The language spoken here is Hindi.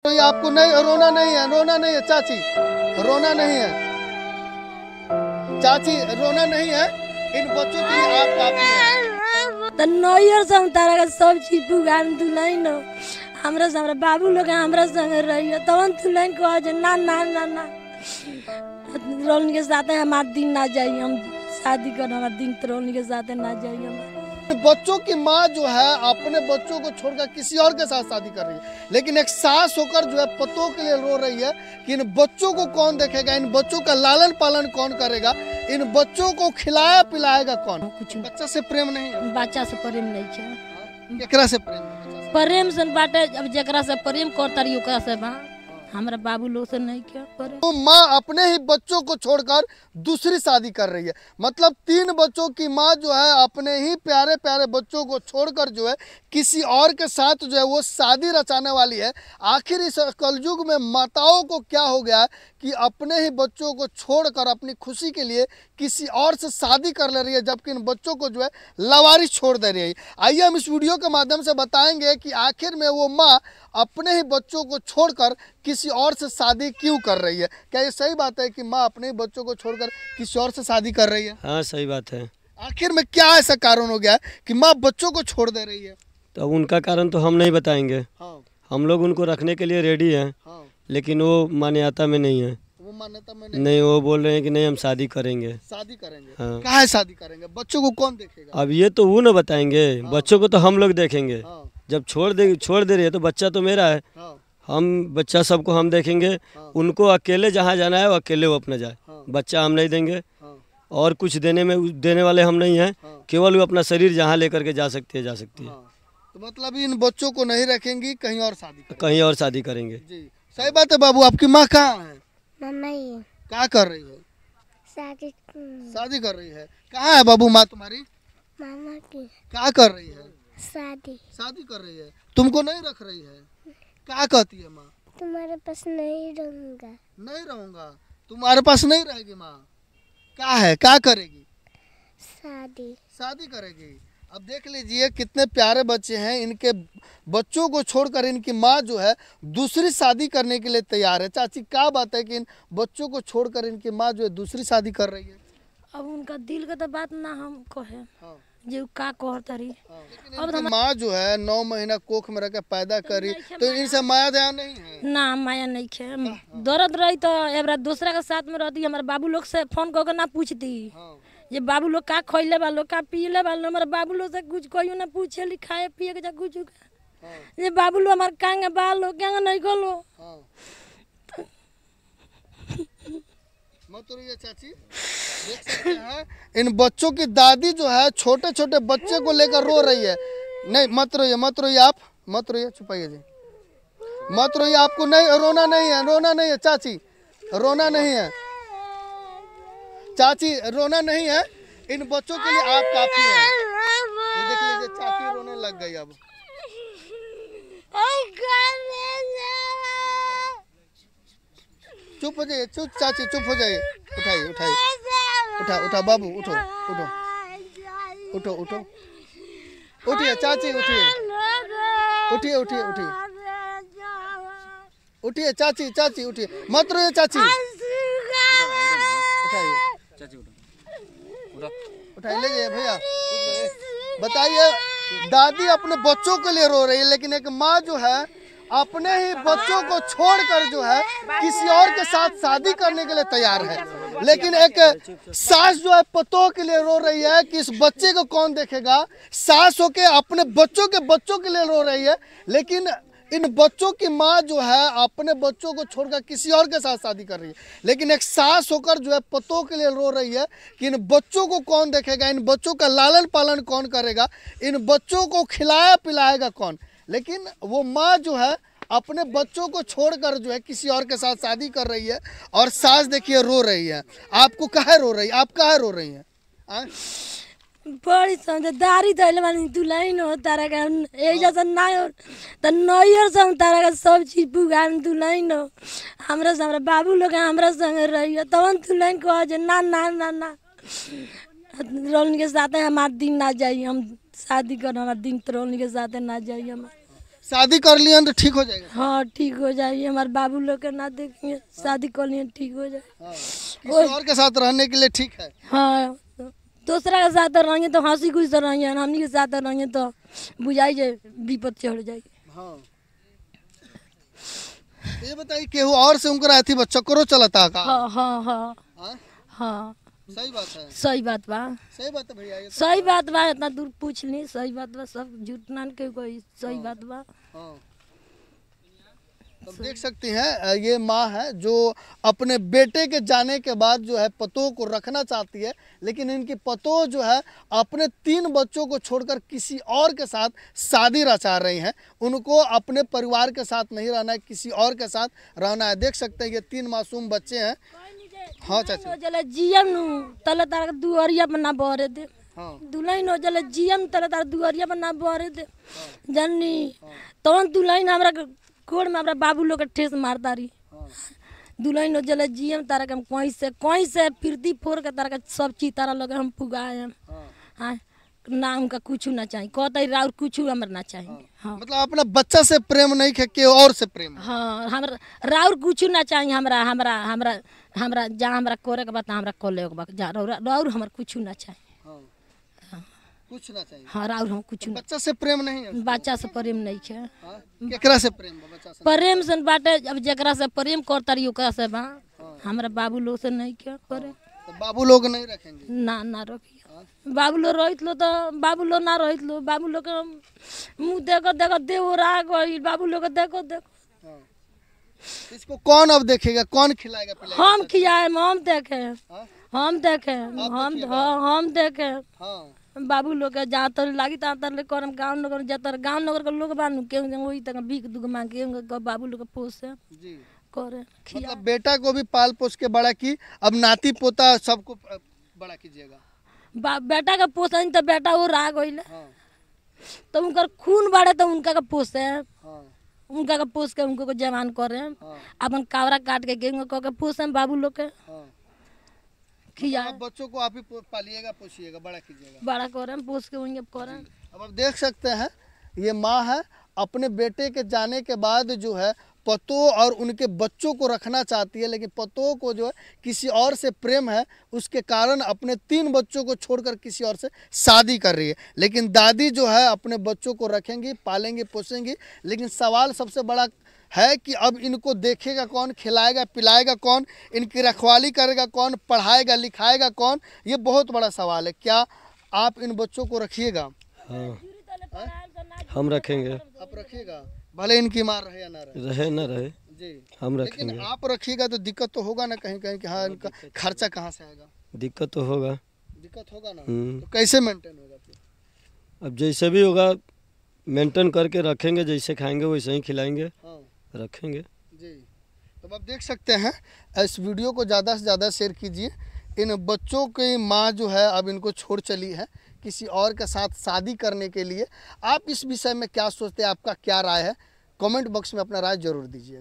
तो ये आपको नहीं रोना नहीं है, रोना नहीं है चाची, रोना नहीं है चाची, रोना नहीं है। इन बच्चों के लिए आप काफी हैं। तो नैयर से हम तारा का सब चीज पुगान तू नहीं नो हमरा से हमरा बाबू लोग हमरा संग रहियो तवन तू नहीं कह जे ना ना ना ना रोनी के साथ हमार दिन ना जाई, हम शादी कर हमार दिन तो रोनी के साथ ना जाई। हम बच्चों की माँ जो है अपने बच्चों को छोड़कर किसी और के साथ शादी कर रही है, लेकिन एक सास होकर जो है पतों के लिए रो रही है कि इन बच्चों को कौन देखेगा, इन बच्चों का लालन पालन कौन करेगा, इन बच्चों को खिलाया पिलाएगा कौन। कुछ बच्चा से प्रेम नहीं है, बच्चा से प्रेम नहीं है, केकरा से प्रेम है? बच्चा से। प्रेम से बाटे अब जकरा से प्रेम करता रही ओकरा से बा, हमरा बाबू लोग से नहीं क्या प्रेम। तो माँ अपने ही बच्चों को छोड़कर दूसरी शादी कर रही है, मतलब 3 बच्चों की माँ जो है अपने ही प्यारे प्यारे बच्चों को छोड़कर जो है किसी और के साथ जो है वो शादी रचाने वाली है। आखिर इस कलयुग में माताओं को क्या हो गया है कि अपने ही बच्चों को छोड़कर अपनी खुशी के लिए किसी और से शादी कर ले रही है, जबकि इन बच्चों को जो है लावारिस छोड़ दे रही है। आइए हम इस वीडियो के माध्यम से बताएंगे कि आखिर में वो माँ अपने ही बच्चों को छोड़कर किसी और से शादी क्यों कर रही है। क्या ये सही बात है कि माँ अपने ही बच्चों को छोड़कर किसी और से शादी कर रही है? हाँ सही बात है। आखिर में क्या ऐसा कारण हो गया है कि माँ बच्चों को छोड़ दे रही है? तो उनका कारण तो हम नहीं बताएंगे। हाँ, हम लोग उनको रखने के लिए रेडी हैं, हाँ, लेकिन वो मान्यता में नहीं है। वो मान्यता में नहीं, वो बोल रहे हैं कि नहीं हम शादी करेंगे। शादी करेंगे। हाँ। काहे शादी करेंगे? बच्चों को कौन देखेगा? अब ये तो वो न बताएंगे, बच्चों को तो हम लोग देखेंगे। हाँ, जब छोड़ दे रही है तो बच्चा तो मेरा है, हाँ, हम बच्चा सबको हम देखेंगे। हाँ। उनको अकेले जहाँ जाना है वो अकेले वो अपना जाए, हाँ। बच्चा हम नहीं देंगे हाँ, और कुछ देने वाले हम नहीं हैं। हाँ। केवल वो अपना शरीर जहाँ लेकर के जा सकती है। हाँ। तो मतलब इन बच्चों को नहीं रखेंगी, कहीं और शादी करेंगे। कहीं और शादी करेंगे। जी सही बात है। बाबू आपकी माँ कहाँ है? मामा ही क्या कर रही है? शादी शादी कर रही है। कहाँ है बाबू माँ तुम्हारी? मामा की क्या कर रही है? शादी शादी कर रही है। तुमको नहीं रख रही है? क्या कहती है माँ? तुम्हारे पास नहीं रहूंगा। नहीं रहूंगा। तुम्हारे पास नहीं रहेगी माँ? क्या है, क्या करेगी? शादी शादी करेगी। अब देख लीजिए कितने प्यारे बच्चे हैं, इनके बच्चों को छोड़कर इनकी माँ जो है दूसरी शादी करने के लिए तैयार है। चाची क्या बात है कि इन बच्चों को छोड़कर इनकी माँ जो है दूसरी शादी कर रही है? अब उनका दिल का तो बात ना हम कहे हाँ, जो का कहता रही। अब इनकी माँ जो है 9 महीना कोख में रह के पैदा करी, तो इनसे माया दया नहीं है? ना माया नहीं खे, दर्द रही तो एबरा दूसरा के साथ में रहती, हमारे बाबू लोग से फोन करके ना पूछती हाँ, ये बाबू लोग का खैले बा लोग का पीले बा, हमारे बाबू लोग से कुछ कहियो ना पूछे ली खाए पिए के जा कुछ हाँ, ये बाबू लोग हमारे कांगे बाल लोग क्या नहीं खोलो। हाँ। मत रोइए चाची, देख सकते हैं इन बच्चों की दादी जो है छोटे छोटे बच्चे को लेकर रो रही है। नहीं मत रोइए आप, मत रोइए, छुपाइए जी, मत रोइए। आपको नहीं रोना नहीं है, रोना नहीं है चाची, रोना नहीं है चाची, रोना नहीं है। इन बच्चों के लिए आप काफी हैं। ये देख लीजिए चाची रोने लग गई। अब चुप हो जाइए, चुप चाची चुप हो जाइए। उठाइए उठा बाबू, उठो उठिए चाची, उठिए चाची उठिए, मत रोइए चाची, उठाइए ले जाइए भैया। बताइए दादी अपने बच्चों के लिए रो रही है, लेकिन एक माँ जो है अपने ही बच्चों को छोड़कर जो है किसी और के साथ शादी करने के लिए तैयार है। लेकिन एक सास जो है पतों के लिए रो रही है कि इस बच्चे को कौन देखेगा। सास होके अपने बच्चों के लिए रो रही है, लेकिन इन बच्चों की माँ जो है अपने बच्चों को छोड़कर किसी और के साथ शादी कर रही है। लेकिन एक सास होकर जो है पतों के लिए रो रही है कि इन बच्चों को कौन देखेगा, इन बच्चों का लालन पालन कौन करेगा, इन बच्चों को खिलाया पिलाएगा कौन। लेकिन वो माँ जो है अपने बच्चों को छोड़कर जो है किसी और के साथ शादी कर रही है, और सास देखिए रो रही है। आपको काहे रो रही है? आप काहे रो रही हैं? बड़ी समझदारी धैले वाली दुल्हन हो तारा का जैसा ना हो तो नैयर से हम तारा का सब चीज पुगान दुल्हन हो हमरा से हमरा बाबू लोग हमरा संग रहियो तवन दुल्हन कह जे ना ना ना ना रोनी के साथ हमार दिन ना जाई, हम शादी कर हमार दिन तो रोनी के साथ ना जाई। हम शादी कर लिया तो ठीक हो जाएगा। हाँ ठीक हो जाइए, हमारे बाबू लोग के ना देखेंगे, शादी कर लिए ठीक हो जाए। हाँ, किसी और के साथ रहने के लिए ठीक है। हाँ दूसरा के साथ रहेंगे तो हंसी खुश रहेंगे, हम के साथ रहेंगे तो बुझाई जाए विपद चढ़ जाएगी। हाँ ये बताइए केहू और से उनका रहती बच्चा करो चलता का। हाँ हाँ हाँ हाँ? हाँ सही बात है। सही बात बा, सही बात है भैया, ये तो सही बात बा, इतना दूर पूछ ली, सही बात बा, सब झूठ ना के कोई सही बात बा। हाँ। तब देख सकती हैं ये माँ है जो अपने बेटे के जाने के बाद जो है पतों को रखना चाहती है, लेकिन इनकी पतों जो है अपने 3 बच्चों को छोड़कर किसी और के साथ शादी रचा रही हैं। उनको अपने परिवार के साथ नहीं रहना है, किसी और के साथ रहना है। देख सकते हैं ये 3 मासूम बच्चे हैं। हाँ चाचा। जले जियम नु तले तार दुआरिया पर ना बहरे दे। हाँ दुल्हन हो जले जियम तले तार दुआरिया पर ना बहरे दे। जाननी तौन दुल्हन हमरा कोड़ में हमरा बाबू लोग के ठेस मारता रही। दुल्हन हो जले जियम तारा के हम कहीं से फिरती फोड़ के तारा के सब चीज तारा लगे हम पुगाए हम। हाँ ना उनका कुछ ना चाहिए, कहते राउर कुछ हमरा ना चाहिए। हाँ मतलब अपना बच्चा से प्रेम नहीं है कि और से प्रेम है। हाँ हमरा राउर कुछ ना चाहिए, हमरा हमरा हमरा हमरा जहाँ हमरा करे के बता हमरा कर ले के बा, जा राउर हमरा कुछ ना चाहिए। हाँ। कुछ ना चाहिए। हाँ राउर हम कुछ ना, बच्चा से प्रेम नहीं है। बच्चा से प्रेम नहीं है। हाँ? केकरा से प्रेम बा बच्चा से? प्रेम से बाटे अब जकरा से प्रेम करता रही ओकरा से बा, हमरा बाबू लोग से नहीं क्या करे। तो बाबू लोग नहीं रखेंगे। ना ना रखिए, बाबू लोग रहित लो तो बाबू लोग ना रहित लो, बाबू लोग के मुँह देखो देखो देव रहा गई, बाबू लोग के देखो देखो। हाँ। इसको कौन अब देखेगा, कौन खिलाएगा पिलाएगा? हम खियाए हम देखे, हाँ? हम देखे, हम देखे हाँ। बाबू लोग के जहाँ तर लागी तहाँ तर ले करम गाँव नगर जातर गाँव नगर के लोग बानू के वही तक भीख दुख मांग के बाबू लोग के पोसे जी। करे खिया। मतलब बेटा को भी पाल पोस के बड़ा की, अब नाती पोता सबको बड़ा कीजिएगा। बेटा का पोसन तो बेटा वो राग होइले, हाँ। तो उनका खून बढ़े तो उनका का पोसे, हाँ। उनका का पोस के उनको को जवान करे, हाँ। अपन कावरा काट के गेंग के पोसे बाबू लोग के हाँ। खिया। आप बच्चों को आप ही पालिएगा पोसिएगा बड़ा कीजिएगा। बड़ा करे पोस के उनके करे। अब आप देख सकते हैं ये माँ है अपने बेटे के जाने के बाद जो है पतों और उनके बच्चों को रखना चाहती है, लेकिन पतों को जो है किसी और से प्रेम है, उसके कारण अपने 3 बच्चों को छोड़कर किसी और से शादी कर रही है। लेकिन दादी जो है अपने बच्चों को रखेंगी, पालेंगी, पोसेंगी, लेकिन सवाल सबसे बड़ा है कि अब इनको देखेगा कौन, खिलाएगा पिलाएगा कौन, इनकी रखवाली करेगा कौन, पढ़ाएगा लिखाएगा कौन, ये बहुत बड़ा सवाल है। क्या आप इन बच्चों को रखिएगा? हाँ हम रखेंगे। आप रखिएगा, भले इनकी मार रहे या ना रहे। रहे ना रहे जी हम लेकिन रखेंगे। आप रखिएगा तो दिक्कत तो होगा ना कहीं कहीं कि हाँ इनका खर्चा कहाँ से आएगा? दिक्कत तो होगा। दिक्कत होगा ना, हम्म। तो कैसे मेंटेन होगा फिर? अब जैसे भी होगा मेंटेन करके रखेंगे, जैसे खाएंगे वैसे ही खिलाएंगे, हाँ रखेंगे। जी। तो आप देख सकते हैं, इस वीडियो को ज़्यादा से ज़्यादा शेयर कीजिए। इन बच्चों की माँ जो है अब इनको छोड़ चली है किसी और के साथ शादी करने के लिए। आप इस विषय में क्या सोचते हैं, आपका क्या राय है? कमेंट बॉक्स में अपना राय जरूर दीजिए।